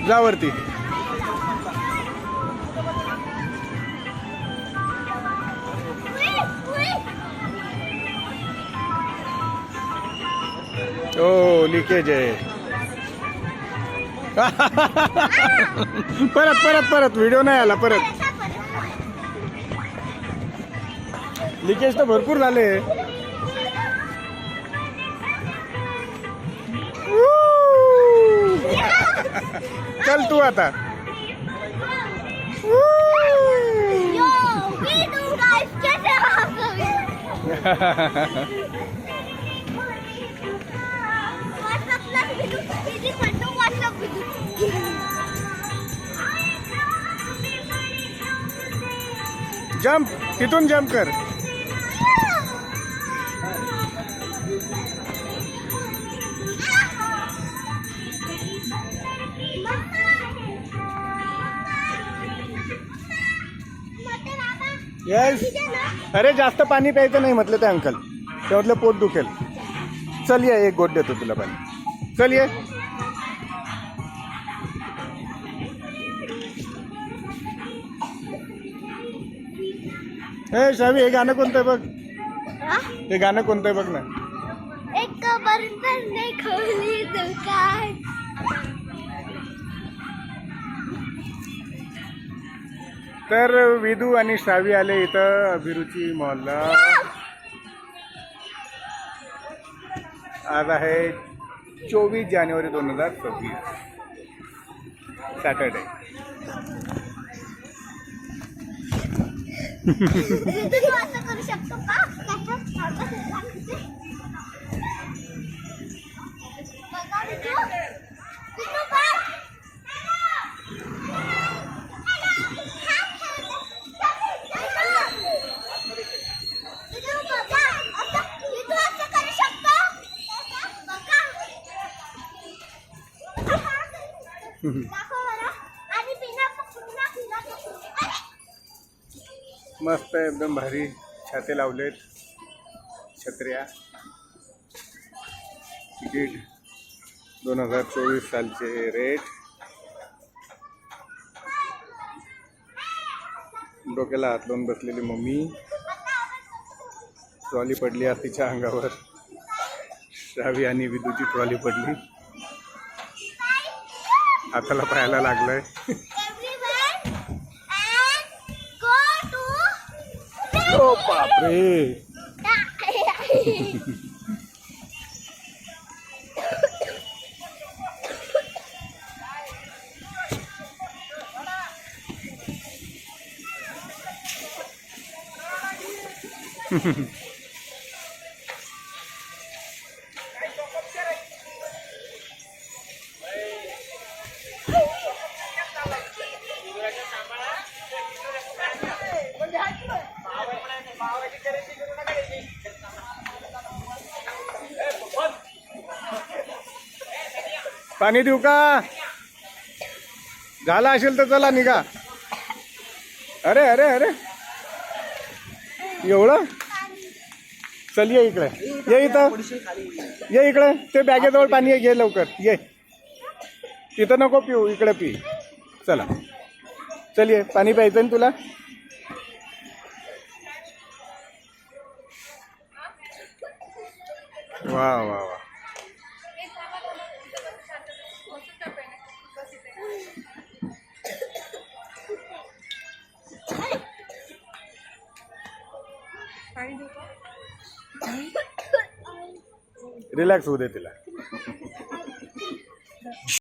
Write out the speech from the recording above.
जा वरती. ओ लिकेज आहे. परत परत परत व्हिडिओ नाही आला. परत लिकेज तर भरपूर झाले. चल तू आता. जंप तिथून जंप कर. यस. अरे जास्त पाणी प्यायचं नाही म्हटलं ते अंकल. ते म्हटलं पोट दुखेल. चल ये एक गोट देतो तुला पाणी. चल ये. हे शावी हे गाणं कोणतं बघ. हे गाणं कोणतं बघ ना. एक बर्तन ने खोली दुकान. तर विदू आणि श्रावी आले इथं अभिरुची मॉलला. आज आहे 24 जानेवारी 2026 सॅटर्डे. असं करू शकतो का. मस्त एकदम भारी छाते लावलेत. छत्र्या. तिकीट 2024 सालचे रेट. डोक्याला हात लावून बसलेली मम्मी. ट्रॉली पडली आज तिच्या अंगावर. श्रावी आणि विदूची ट्रॉली पडली. हाताला पायाला लागलंय. ओ बापरे. पाणी देऊ का. झाला असेल तर चला निघा. अरे अरे अरे एवढं. चल ये इकडे. ये इथं ये इकडे. ते बॅगेजवळ पाणी आहे. घे लवकर ये. तिथं नको पिऊ इकडे पी. चला चल ये. पाणी प्यायचं ना तुला. वा वा वा. रिलॅक्स होऊ दे तिला.